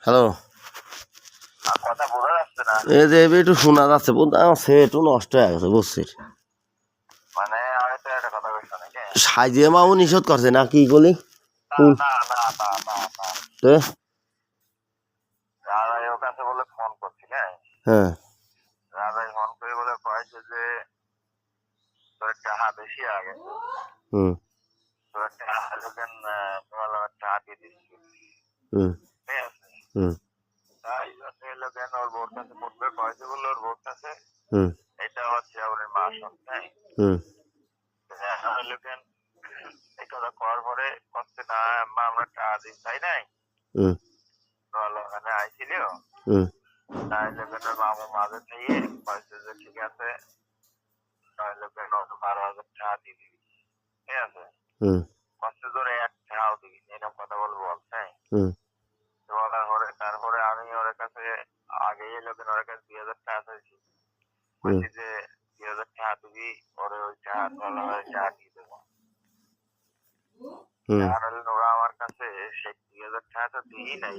Hello, কথা বোঝা যাচ্ছে না। এই যে এবার একটু শোনা যাচ্ছে, বলতে আমার সেটও নষ্ট হয়ে গেছে, বুঝছিস? মানে আমি তো একটা কথা বলছি নাকি? সাইজে মাও নিষেধ করছে না কি বলি? না না না না না না তে? রাজাই ওর কাছে বলে ফোন করছি, হ্যাঁ হ্যাঁ। রাজাই ফোন করে বলে কয়েছে যে তোর টাকা বেশি আগে, হুম তোর টাকা লোকেন টাকা দিয়ে দিচ্ছি, হুম ঠিক আছে? হুম তাই লোকেন ওর বোর কাছে পড়বে কয়েছে বললো ওর বোর কাছে হুম এটা হচ্ছে ওর মা সন্তান, হুম লোকেন এই কথা করার পরে করছে না আম্মা আমরা টাকা দিই তাই নাই হুম ওখানে আইছিল। হুম তাই লোকের মামু মাঝে থেকে কয়েছে যে ঠিক আছে তাই লোকের 12,000 টাকা দিয়ে দিবি, ঠিক আছে? হুম কষ্ট ধরে এক টাকাও দিবি এরকম কথা বলবো, হ্যাঁ। হুম বলার পরে তারপরে আমি ওর কাছে আগে লোকের ওর কাছে 2,000 টাকা চাইছি, বলছি যে 2,000 টাকা দিবি ওরে ওই টাকা টাকা দিয়ে দেবো। কারণ ওরা আমার কাছে সেই 2,000 টাকা তো দিই নাই,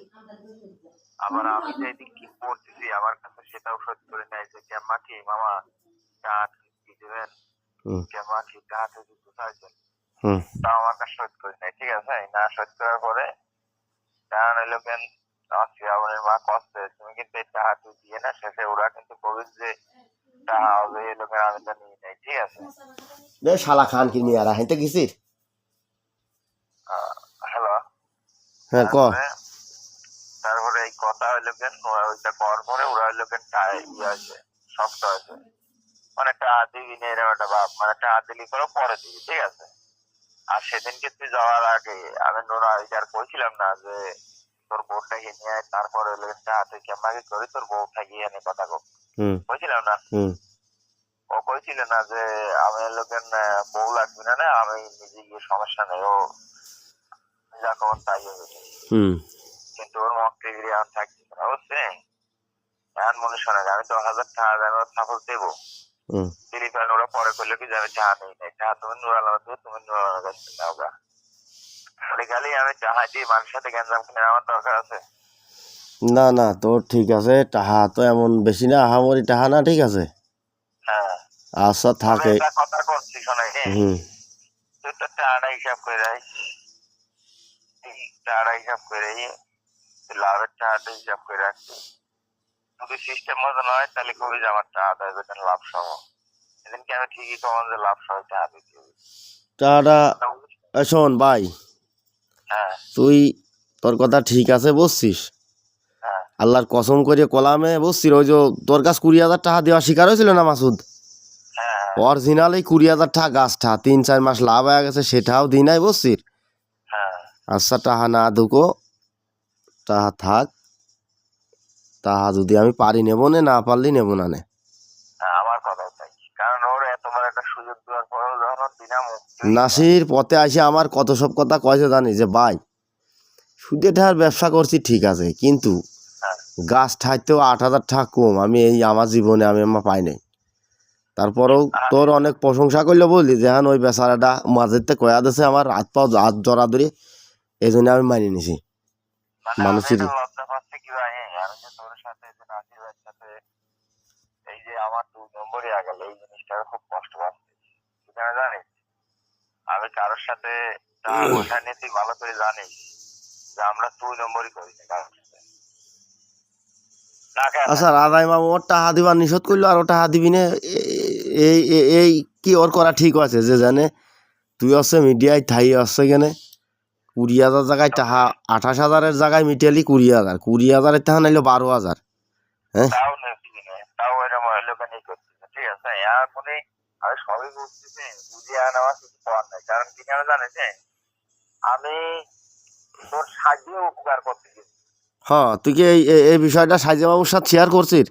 আবার আমি যে এদিক কি করতেছি আমার কাছে সেটাও শোধ করে নেয় যে কেমা কি মামা টাকা দিয়ে দেবেন, কেমা কি টাকা দিতে চাইছেন, তা আমার কাছে শোধ করে নেয়, ঠিক আছে? না শোধ করার পরে কারণ এলো কেন আমার মা কষ্টে তুমি কিন্তু এই টাকা তুই দিয়ে না শেষে ওরা কিন্তু বলবে যে টাকা হবে এ লোকের আমি তো নিয়ে নেই, ঠিক আছে? শালা খান কি নিয়ে আর হেঁটে গেছিস? হ্যালো, হ্যাঁ ক। তারপরে এই কথা হইলো কেন ওইটা করার পরে ওরা হইলো কেন ইয়ে আছে শক্ত আছে, মানে টাকা দিবি না এরকম একটা ভাব, মানে টাকা দিলি করে পরে দিবি, ঠিক আছে? আর সেদিনকে তুই যাওয়ার আগে আমি নোরা আর কইছিলাম না যে তোর বউটাকে নিয়ে তারপরে তুই কেমন করি তোর বউটা গিয়ে এনে কথা কইছিলাম না? ও কইছিল না যে আমি লোকের বউ লাগবে না, না আমি নিজে গিয়ে সমস্যা নেই, ও যা কখন তাই হবে। কিন্তু ওর মক্কে গিয়ে এখন থাকছিস না, বুঝছেন? এখন মনে শোনে আমি 10,000 টাকা সাপোর্ট দেবো, টেলিফোন ওরা পরে করলো কি যাবে চা নেই নাই চা তুমি নুরালামা দেবো, তুমি নুরালামা কাছ থেকে নাও গা। খালি আমি চাহা দিয়ে মানুষের সাথে গ্যাঞ্জাম কিনে আমার দরকার আছে? না না, তোর ঠিক আছে, টাহা তো এমন বেশি না, আহামরি টাহা না, ঠিক আছে? হ্যাঁ আচ্ছা থাকে। কথা করছি শোনাই, তুই তো টাকাটা হিসাব করে রাখিস, টাকাটা হিসাব করে লাভের টাকাটা হিসাব করে রাখছি, যদি সিস্টেম মতো নয় তাহলে খুবই যে আমার টাকা দেয় বেতন লাভ সহ, সেদিনকে আমি ঠিকই কমান যে লাভ সহ টাকা দিতে হবে। টাকাটা শোন ভাই, তুই তোর কথা ঠিক আছে বুঝছিস, আল্লাহর কসম করে কলামে বুঝছিস, ওই যে তোর কাছ 20,000 টাকা দেওয়া শিকার হয়েছিল না মাসুদ, অরিজিনাল এই 20,000 টাকা গাছটা 3-4 মাস লাভ হয়ে গেছে, সেটাও দিই নাই বুঝছিস। আচ্ছা টাহা না দুকো, টাহা থাক, তাহা যদি আমি পারি নেব না পারলি নেব না নে। আমার কথা তাই, কারণ ওর এতবার একটা সুযোগ দেওয়ার পরেও যখন দিনাম নাসির পথে আসে আমার কত সব কথা কয়েছে জানি যে ভাই সুদে টাকার ব্যবসা করছি ঠিক আছে, কিন্তু গাছ ঠাইতেও 8,000 টাকা কম আমি এই আমার জীবনে আমি আমার পাই নাই। তারপরেও তোর অনেক প্রশংসা করলে বললি যে হ্যাঁ ওই বেচারাটা মাঝেতে কয়া দিয়েছে আমার হাত পাও হাত জড়া ধরে, এই জন্য আমি মানি নিছি মানুষের। এই যে আমার 2 নম্বরই আগেল এই জিনিসটা খুব কষ্ট পাচ্ছি, জানিস আমি কারোর সাথে ওইটা নিয়ে তুই ভালো করে জানিস যে আমরা 2 নম্বরই করি না কারোর সাথে। আচ্ছা রাজাই মামু ওর টাকা দিবার নিষেধ করলো আর ও টাকা দিবি না, এই এই কি ওর করা ঠিক আছে যে জানে তুই হচ্ছে মিডিয়ায় থাই হচ্ছে কেনে 20,000 জায়গায় টাকা 28,000-এর জায়গায় মিটালি 20,000, 20,000-এর টাকা নাইলো 12,000। হ্যাঁ তাও এরকম লোকানি করছে, ঠিক আছে? এখনই আমি সবই বুঝতেছি, বুঝিয়ে নেওয়া কিছু করার নাই, কারণ কি কেন জানিস আমি তোর সাহায্যে উপকার করতেছি। হ্যাঁ তুই কি এই বিষয়টা সাইজে বাবুর সাথে শেয়ার করছিস?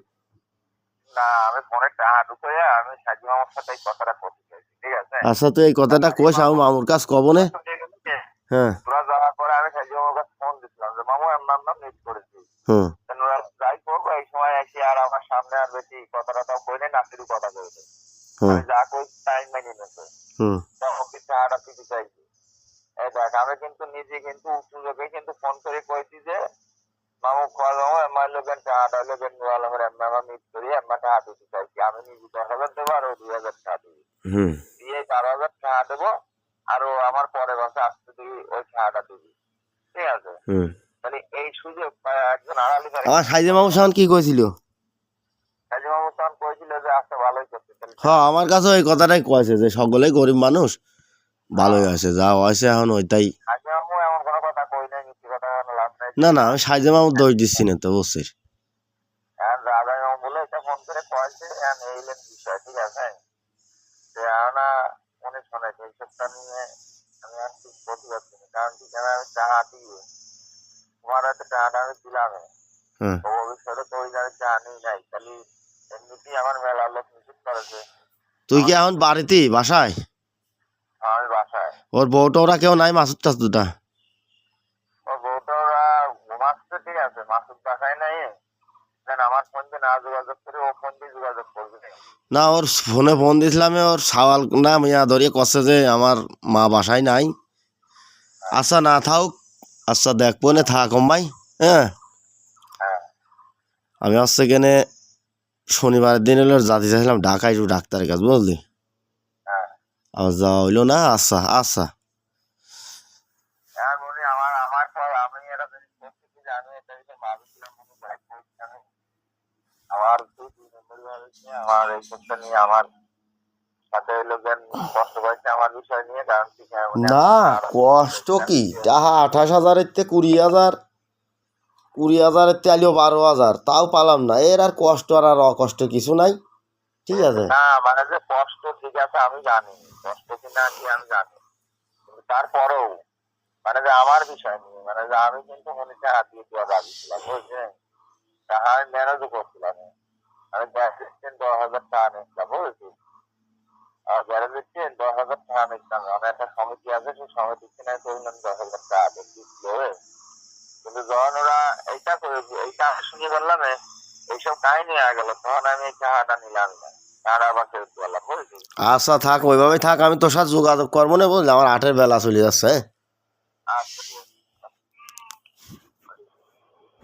না আমি ফোনে টাকা ঢুকে আমি সাহায্য মামার সাথে এই কথাটা করতে চাইছি, ঠিক আছে? আচ্ছা তুই এই কথাটা কোষ আমি মামুর কাছ কব নে। হ্যাঁ তোরা যাওয়ার পরে আমি সাহায্য মামার কাছে ফোন দিচ্ছিলাম যে মামু এমন নাম মিট করেছি, যাই করবো এই সময় এসে আর আমার সামনে আর বেশি কথাটা তাও কইলে নাসিরও কথা কইলে আমি যা কই টাইম মেনে নিতে তখন কি টাকাটা দিতে চাইছি। এই দেখ আমি কিন্তু নিজে কিন্তু সুযোগে কিন্তু ফোন করে কইছি যে মামু কল লোকের টাকাটা লোকের নুর আলমের এমনি আমার মিট করি এমনি টাকা দিতে চাইছি, আমি নিজে 10,000 দেবো আর ও 2,000 টাকা দিবি, হুম। দিয়ে 12,000 টাকা দেবো আর ও আমার পরের মাসে আসতে দিবি ওই টাকাটা দিবি, ঠিক আছে? হুম। মানে এই সুযোগ একজন আড়ালি করে আমার সাইজে মামু সাহেব কি কইছিল? কাজী মাহমুদ খান কইছিল যে আচ্ছা ভালোই করছে তাহলে। হ্যাঁ, আমার কাছে ওই কথাটাই কয়েছে যে সকলেই গরিব মানুষ, ভালোই আছে, যা হয়েছে এখন ওইটাই। কাজী মাহমুদ এমন কোনো কথা কই নাই, মিথ্যে কথা কোনো লাভ নাই। না না, আমি সাইজে মামুর দোষ দিচ্ছি না তো, বুঝছিস? এখন রাজা মামু বলে এটা ফোন করে কয়েছে এখন এইলেন বিষয়, ঠিক আছে? যে না উনি শোনাইছে এইসবটা নিয়ে আমি আর ঠিক বলতে পারছি না, কারণ কি জানো আমি টাকা দিয়ে তোমার হয়তো টাকাটা আমি দিলাম, হ্যাঁ। তো ভবিষ্যতে তো ওই আমি টাকা নিই নাই, তাহলে এমনিতেই আমার মেলা লোক নিষেধ করেছে। তুই কি এখন বাড়িতে বাসায়? আমি বাসায়, ওর বউটা ওরা কেউ নাই, মাসুদ টাসুদটা? ওর বউটা ওরা ঘুমাচ্ছে, ঠিক আছে? মাসুদ বাসায় নাই, দেন আমার ফোন দিয়ে না যোগাযোগ করে ও ফোন দিয়ে যোগাযোগ করবে। না, ওর ফোনে ফোন দিয়েছিলাম, ওর সওয়াল না মিয়া ধরিয়ে কষছে যে আমার মা বাসায় নাই। আচ্ছা না থাক, আচ্ছা দেখবো না, থাক ভাই। হ্যাঁ, হ্যাঁ আমি হচ্ছে এখানে শনিবারের দিন হলো জাতি চাইছিলাম ঢাকায় একটু ডাক্তারের কাছে, বুঝলি? হ্যাঁ আমার যাওয়া হইলো না। আচ্ছা আচ্ছা। হ্যাঁ বলি আমার আমার পর আমি এটা জিনিস করছি কি যে আমি এটা বিষয়ে ভাবছিলাম মনে ব্যাক করছি আমি আমার দুই নম্বর ভাবছি আমার এই কথা নিয়ে আমার সাথে লোকজন কষ্ট পাচ্ছে আমার বিষয় নিয়ে, কারণ কি না, কষ্ট কি, টাকা 28,000-এর থেকে 20,000, 20,000-এর থেকে আলিও 12,000, তাও পালাম না। এর আর কষ্ট আর অকষ্ট কিছু নাই, ঠিক আছে? না মানে যে কষ্ট ঠিক আছে আমি জানি কষ্ট কিনা কি আমি জানি, কিন্তু তারপরেও মানে যে আমার বিষয় নিয়ে মানে যে আমি কিন্তু মনে টাকা দিয়ে দেওয়া ভাবছিলাম, বুঝছেন? টাকা আমি ম্যানেজও করছিলাম, আমি গ্যাসের 10,000 টাকা নিচ্ছিলাম, বুঝেছি? আর গ্যারেজের 10,000 টাকা নিচ্ছিলাম, আমার একটা সমিতি আছে সেই সমিতি কিনে করলাম 10,000 টাকা দিচ্ছিল, কিন্তু যখন ওরা এইটা করে এইটা শুনে বললাম এইসব কাহিনী হয়ে গেল, তখন আমি এই টাকাটা নিলাম না, টাকা আবার ফেরত বললাম, বুঝেছি? আচ্ছা থাক, ওইভাবেই থাক, আমি তোর সাথে যোগাযোগ করবো না, বুঝলি? আমার 8-এর বেলা চলে যাচ্ছে। আচ্ছা।